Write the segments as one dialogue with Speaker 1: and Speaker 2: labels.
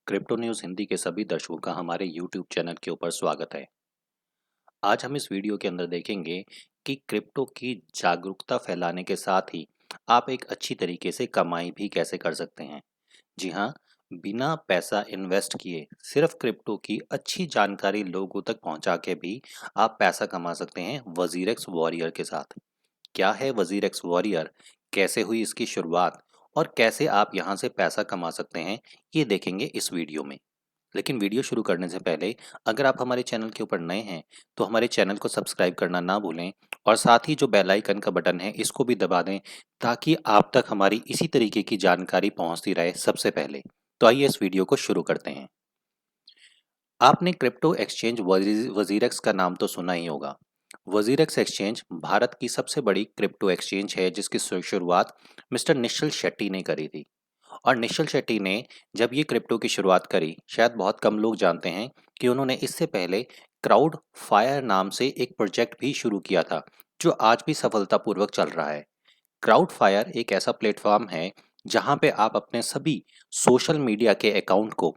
Speaker 1: Crypto news Hindi के सभी दर्शकों का हमारे यूट्यूब चैनल के ऊपर स्वागत है। आज हम इस वीडियो के अंदर देखेंगे कि क्रिप्टो की जागरूकता फैलाने के साथ ही आप एक अच्छी तरीके से कमाई भी कैसे कर सकते हैं। जी हाँ, बिना पैसा इन्वेस्ट किए सिर्फ क्रिप्टो की अच्छी जानकारी लोगों तक पहुंचा के भी आप पैसा कमा सकते हैं वजीरेक्स वॉरियर के साथ। क्या है वजीरेक्स वॉरियर, कैसे हुई इसकी शुरुआत और कैसे आप यहां से पैसा कमा सकते हैं, ये देखेंगे इस वीडियो में। लेकिन वीडियो शुरू करने से पहले अगर आप हमारे चैनल के ऊपर नए हैं तो हमारे चैनल को सब्सक्राइब करना ना भूलें और साथ ही जो बेल आइकन का बटन है इसको भी दबा दें ताकि आप तक हमारी इसी तरीके की जानकारी पहुंचती रहे सबसे पहले। तो आइए इस वीडियो को शुरू करते हैं। आपने क्रिप्टो एक्सचेंज वजीरेक्स का नाम तो सुना ही होगा। वजीरेक्स एक्सचेंज भारत की सबसे बड़ी क्रिप्टो एक्सचेंज है जिसकी शुरुआत मिस्टर निश्चल शेट्टी ने करी थी। और निश्चल शेट्टी ने जब ये क्रिप्टो की शुरुआत करी, शायद बहुत कम लोग जानते हैं कि उन्होंने इससे पहले क्राउड फायर नाम से एक प्रोजेक्ट भी शुरू किया था, जो आज भी सफलतापूर्वक चल रहा है। क्राउड फायर एक ऐसा प्लेटफॉर्म है जहां पे आप अपने सभी सोशल मीडिया के अकाउंट को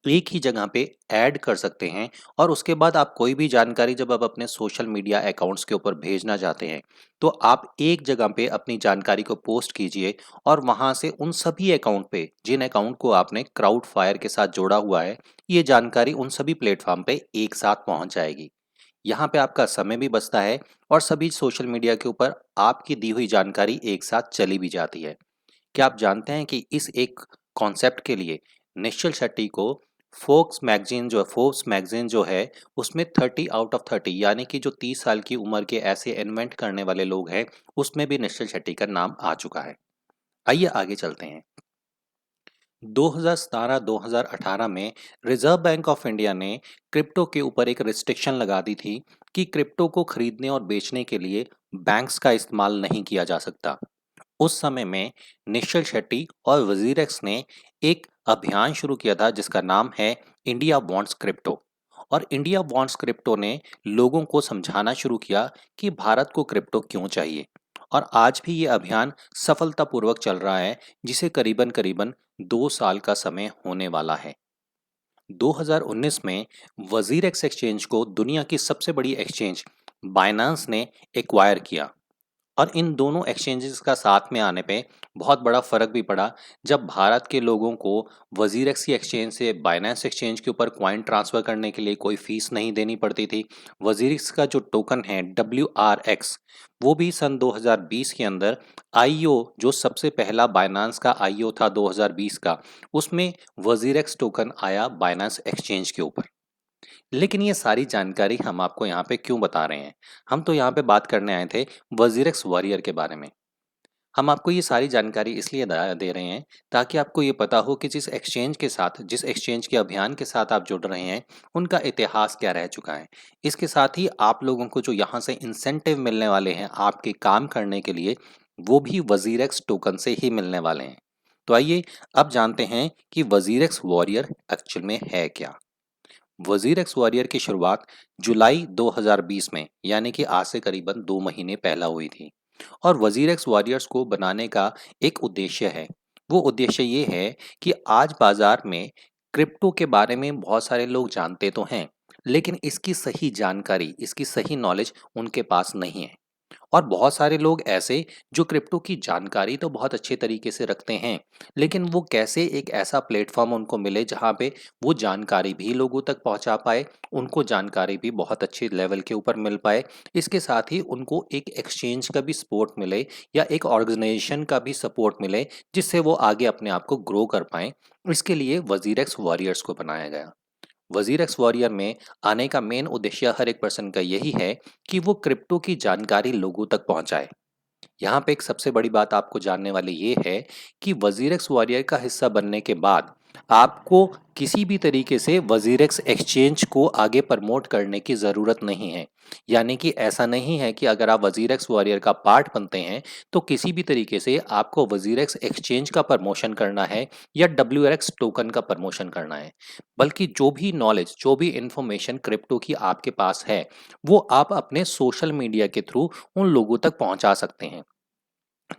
Speaker 1: एक ही जगह पे ऐड कर सकते हैं और उसके बाद आप कोई भी जानकारी जब आप अपने सोशल मीडिया अकाउंट्स के ऊपर भेजना चाहते हैं तो आप एक जगह पे अपनी जानकारी को पोस्ट कीजिए और वहां से उन सभी अकाउंट पे जिन अकाउंट को आपने क्राउड फायर के साथ जोड़ा हुआ है, ये जानकारी उन सभी प्लेटफॉर्म पे एक साथ पहुंच जाएगी। यहाँ पे आपका समय भी बचता है और सभी सोशल मीडिया के ऊपर आपकी दी हुई जानकारी एक साथ चली भी जाती है। क्या आप जानते हैं कि इस एक कॉन्सेप्ट के लिए निश्चल शेट्टी को फोर्ब्स मैगजीन जो है उसमें 30 आउट ऑफ 30 यानी कि जो 30 साल की उम्र के ऐसे इन्वेंट करने वाले लोग हैं उसमें भी निश्चल शेट्टी का नाम आ चुका है। आइए आगे चलते हैं। 2017-2018 में रिजर्व बैंक ऑफ इंडिया ने क्रिप्टो के ऊपर एक रिस्ट्रिक्शन लगा दी थी कि क्रिप्टो को खरीदने और बेचने के लिए बैंक्स का इस्तेमाल नहीं किया जा सकता। उस समय में निश्चल शेट्टी और वजीरेक्स ने एक अभियान शुरू किया था जिसका नाम है इंडिया वांट्स क्रिप्टो। और इंडिया वांट्स क्रिप्टो ने लोगों को समझाना शुरू किया कि भारत को क्रिप्टो क्यों चाहिए। और आज भी ये अभियान सफलतापूर्वक चल रहा है, जिसे करीबन करीबन 2 साल का समय होने वाला है। 2019 में वजीरेक्स एक्सचेंज को दुनिया की सबसे बड़ी एक्सचेंज बाइनांस ने एक्वायर किया। और इन दोनों एक्सचेंजेस का साथ में आने पे बहुत बड़ा फ़र्क भी पड़ा। जब भारत के लोगों को वजीरेक्स की एक्सचेंज से बाइनेंस एक्सचेंज के ऊपर कॉइन ट्रांसफ़र करने के लिए कोई फ़ीस नहीं देनी पड़ती थी। वजीरेक्स का जो टोकन है WRX, वो भी सन 2020 के अंदर आईओ, जो सबसे पहला बाइनेंस का आईओ था 2020 का, उसमें वजीरेक्स टोकन आया बाइनेंस एक्सचेंज के ऊपर। लेकिन ये सारी जानकारी हम आपको यहाँ पे क्यों बता रहे हैं? हम तो यहाँ पे बात करने आए थे वजीरेक्स वॉरियर के बारे में। हम आपको ये सारी जानकारी इसलिए दे रहे हैं ताकि आपको ये पता हो कि जिस एक्सचेंज के अभियान के साथ आप जुड़ रहे हैं, उनका इतिहास क्या रह चुका है। इसके साथ ही आप लोगों को जो यहाँ से इंसेंटिव मिलने वाले हैं आपके काम करने के लिए, वो भी वजीरेक्स टोकन से ही मिलने वाले हैं। तो आइए अब जानते हैं कि वजीरेक्स वॉरियर एक्चुअल में है क्या। वजीरेक्स वॉरियर की शुरुआत जुलाई 2020 में, यानी कि आज से करीबन 2 महीने पहला हुई थी। और वजीरेक्स वॉरियर्स को बनाने का एक उद्देश्य है। वो उद्देश्य ये है कि आज बाजार में क्रिप्टो के बारे में बहुत सारे लोग जानते तो हैं, लेकिन इसकी सही जानकारी, इसकी सही नॉलेज उनके पास नहीं है। और बहुत सारे लोग ऐसे जो क्रिप्टो की जानकारी तो बहुत अच्छे तरीके से रखते हैं, लेकिन वो कैसे एक ऐसा प्लेटफॉर्म उनको मिले जहाँ पे वो जानकारी भी लोगों तक पहुँचा पाए, उनको जानकारी भी बहुत अच्छे लेवल के ऊपर मिल पाए। इसके साथ ही उनको एक एक्सचेंज का भी सपोर्ट मिले या एक ऑर्गेनाइजेशन का भी सपोर्ट मिले, जिससे वो आगे अपने आप को ग्रो कर पाएँ। इसके लिए वजीरेक्स वॉरियर्स को बनाया गया। वजीरेक्स वॉरियर में आने का मेन उद्देश्य हर एक पर्सन का यही है कि वो क्रिप्टो की जानकारी लोगों तक पहुंचाए। यहाँ पे एक सबसे बड़ी बात आपको जानने वाली ये है कि वजीरेक्स वॉरियर का हिस्सा बनने के बाद आपको किसी भी तरीके से वजीरेक्स एक्सचेंज को आगे प्रमोट करने की ज़रूरत नहीं है। यानी कि ऐसा नहीं है कि अगर आप वजीरेक्स वॉरियर का पार्ट बनते हैं तो किसी भी तरीके से आपको वजीरेक्स एक्सचेंज का प्रमोशन करना है या WRX टोकन का प्रमोशन करना है। बल्कि जो भी नॉलेज, जो भी इंफॉर्मेशन क्रिप्टो की आपके पास है, वो आप अपने सोशल मीडिया के थ्रू उन लोगों तक पहुंचा सकते हैं।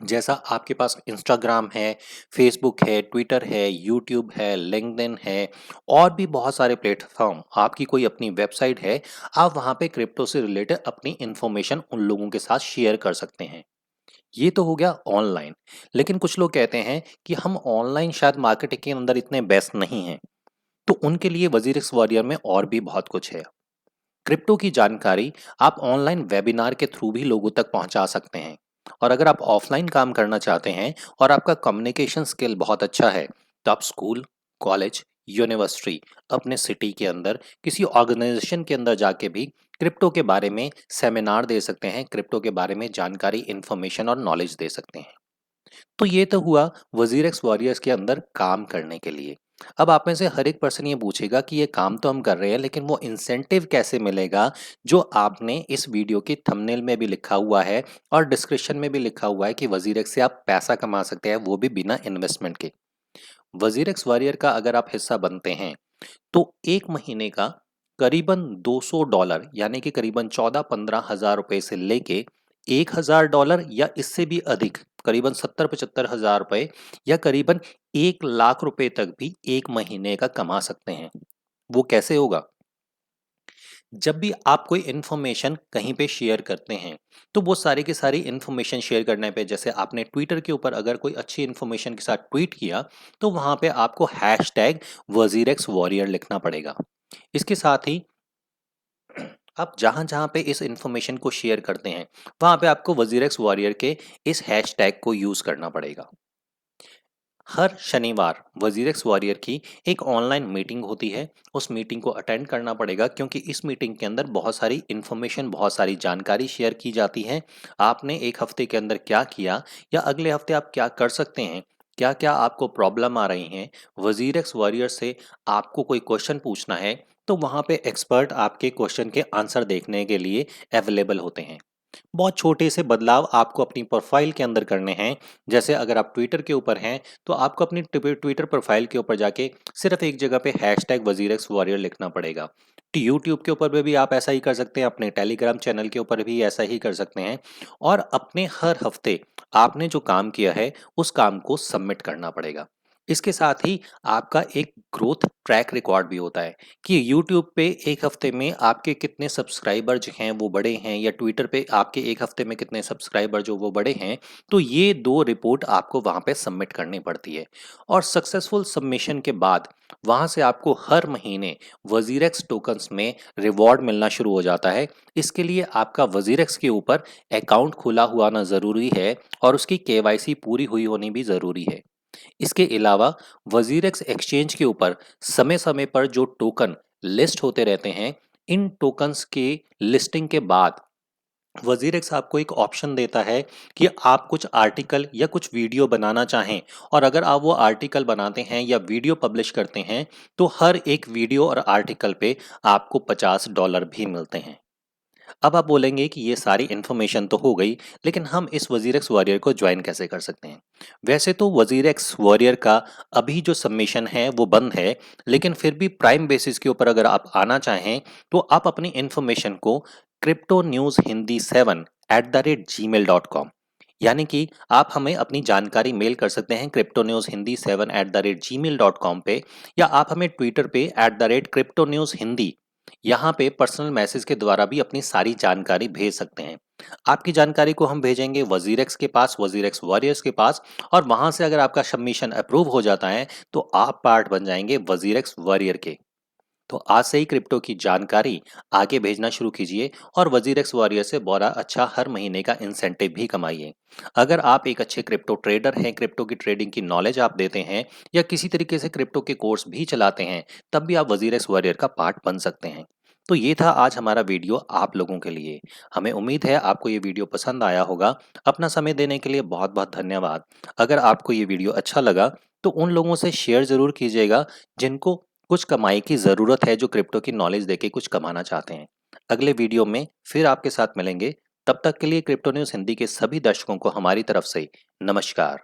Speaker 1: जैसा आपके पास इंस्टाग्राम है, फेसबुक है, ट्विटर है, यूट्यूब है, लिंक्डइन है और भी बहुत सारे प्लेटफ़ॉर्म, आपकी कोई अपनी वेबसाइट है, आप वहाँ पे क्रिप्टो से रिलेटेड अपनी इन्फॉर्मेशन उन लोगों के साथ शेयर कर सकते हैं। ये तो हो गया ऑनलाइन, लेकिन कुछ लोग कहते हैं कि हम ऑनलाइन शायद मार्केटिंग के अंदर इतने बेस्ट नहीं हैं, तो उनके लिए वज़ीरिक्स वॉरियर में और भी बहुत कुछ है। क्रिप्टो की जानकारी आप ऑनलाइन वेबिनार के थ्रू भी लोगों तक पहुंचा सकते हैं। और अगर आप ऑफलाइन काम करना चाहते हैं और आपका कम्युनिकेशन स्किल बहुत अच्छा है, तो आप स्कूल, कॉलेज, यूनिवर्सिटी, अपने सिटी के अंदर किसी ऑर्गेनाइजेशन के अंदर जाके भी क्रिप्टो के बारे में सेमिनार दे सकते हैं, क्रिप्टो के बारे में जानकारी, इन्फॉर्मेशन और नॉलेज दे सकते हैं। तो ये तो हुआ वजीरेक्स वॉरियर्स के अंदर काम करने के लिए। अब आप में से हर एक पर्सन ये पूछेगा कि ये काम तो हम कर रहे हैं, लेकिन वो इंसेंटिव कैसे मिलेगा जो आपने इस वीडियो की थंबनेल में भी लिखा हुआ है और डिस्क्रिप्शन में भी लिखा हुआ है कि वजीरेक्स से आप पैसा कमा सकते हैं, वो भी बिना इन्वेस्टमेंट के। वजीरेक्स वॉरियर का अगर आप हिस्सा बनते हैं तो एक महीने का करीबन $200 यानी कि करीबन 14-15 हजार रुपए से लेके $1,000 या इससे भी अधिक करीबन 70-75 हजार रुपए या करीबन 1 लाख रुपए तक भी एक महीने का कमा सकते हैं। वो कैसे होगा? जब भी आप कोई इन्फॉर्मेशन कहीं पे शेयर करते हैं, तो वो सारी की सारी इन्फॉर्मेशन शेयर करने पे, जैसे आपने ट्विटर के ऊपर अगर कोई अच्छी इन्फॉर्मेशन के साथ ट्वीट किया, तो वहां पे आपको हैशटैग वजीरेक्स वॉरियर लिखना पड़ेगा। इसके साथ ही आप जहां-जहां पे इस इन्फॉर्मेशन को शेयर करते हैं, वहां पे आपको वजीरेक्स वॉरियर के इस हैशटैग को यूज करना पड़ेगा। हर शनिवार वजीरेक्स वॉरियर की एक ऑनलाइन मीटिंग होती है। उस मीटिंग को अटेंड करना पड़ेगा, क्योंकि इस मीटिंग के अंदर बहुत सारी इन्फॉर्मेशन, बहुत सारी जानकारी शेयर की जाती है। आपने एक हफ्ते के अंदर क्या किया या अगले हफ्ते आप क्या कर सकते हैं, क्या क्या आपको प्रॉब्लम आ रही हैं, वजीरेक्स वॉरियर से आपको कोई क्वेश्चन पूछना है, तो वहाँ पे एक्सपर्ट आपके क्वेश्चन के आंसर देखने के लिए अवेलेबल होते हैं। बहुत छोटे से बदलाव आपको अपनी प्रोफाइल के अंदर करने हैं। जैसे अगर आप ट्विटर के ऊपर हैं, तो आपको अपनी ट्विटर प्रोफाइल के ऊपर जाके सिर्फ एक जगह पे हैशटैग वजीरेक्स वॉरियर लिखना पड़ेगा। यूट्यूब के ऊपर भी आप ऐसा ही कर सकते हैं, अपने टेलीग्राम चैनल के ऊपर भी ऐसा ही कर सकते हैं। और अपने हर हफ्ते आपने जो काम किया है उस काम को सबमिट करना पड़ेगा। इसके साथ ही आपका एक ग्रोथ ट्रैक रिकॉर्ड भी होता है कि यूट्यूब पे एक हफ्ते में आपके कितने सब्सक्राइबर जो हैं वो बढ़े हैं, या ट्विटर पे आपके एक हफ्ते में कितने सब्सक्राइबर जो वो बढ़े हैं। तो ये 2 रिपोर्ट आपको वहाँ पे सबमिट करनी पड़ती है। और सक्सेसफुल सबमिशन के बाद वहाँ से आपको हर महीने वजीरेक्स टोकन्स में रिवॉर्ड मिलना शुरू हो जाता है। इसके लिए आपका वजीरेक्स के ऊपर अकाउंट खुला हुआ आना ज़रूरी है और उसकी केवाईसी पूरी हुई होनी भी ज़रूरी है। इसके अलावा वजीरेक्स एक्सचेंज के ऊपर समय समय पर जो टोकन लिस्ट होते रहते हैं, इन टोकन्स के लिस्टिंग के बाद वजीरेक्स आपको एक ऑप्शन देता है कि आप कुछ आर्टिकल या कुछ वीडियो बनाना चाहें। और अगर आप वो आर्टिकल बनाते हैं या वीडियो पब्लिश करते हैं, तो हर एक वीडियो और आर्टिकल पे आपको $50 भी मिलते हैं। अब आप बोलेंगे कि ये सारी इन्फॉर्मेशन तो हो गई, लेकिन हम इस वजीरेक्स वॉरियर को ज्वाइन कैसे कर सकते हैं? वैसे तो वजीरेक्स वॉरियर का अभी जो सबमिशन है वो बंद है, लेकिन फिर भी प्राइम बेसिस के ऊपर अगर आप आना चाहें, तो आप अपनी इन्फॉर्मेशन को क्रिप्टो न्यूज़ हिंदी 7@gmail.com, यानी कि आप हमें अपनी जानकारी मेल कर सकते हैं क्रिप्टो न्यूज़ हिंदी 7@gmail.com पे, या आप हमें ट्विटर पे @क्रिप्टो न्यूज़ हिंदी यहाँ पे पर्सनल मैसेज के द्वारा भी अपनी सारी जानकारी भेज सकते हैं। आपकी जानकारी को हम भेजेंगे वजीरेक्स के पास, वजीरेक्स वॉरियर्स के पास, और वहां से अगर आपका सबमिशन अप्रूव हो जाता है, तो आप पार्ट बन जाएंगे वजीरेक्स वॉरियर के। तो आज से ही क्रिप्टो की जानकारी आगे भेजना शुरू कीजिए और वजीरेक्स वॉरियर से बड़ा अच्छा हर महीने का इंसेंटिव भी कमाइए। अगर आप एक अच्छे क्रिप्टो ट्रेडर हैं, क्रिप्टो की ट्रेडिंग की नॉलेज आप देते हैं, या किसी तरीके से क्रिप्टो के कोर्स भी चलाते हैं, तब भी आप वजीरेक्स वॉरियर का पार्ट बन सकते हैं। तो ये था आज हमारा वीडियो आप लोगों के लिए। हमें उम्मीद है आपको ये वीडियो पसंद आया होगा। अपना समय देने के लिए बहुत बहुत धन्यवाद। अगर आपको ये वीडियो अच्छा लगा, तो उन लोगों से शेयर ज़रूर कीजिएगा जिनको कुछ कमाई की ज़रूरत है, जो क्रिप्टो की नॉलेज देके कुछ कमाना चाहते हैं। अगले वीडियो में फिर आपके साथ मिलेंगे। तब तक के लिए क्रिप्टो न्यूज़ हिंदी के सभी दर्शकों को हमारी तरफ से नमस्कार।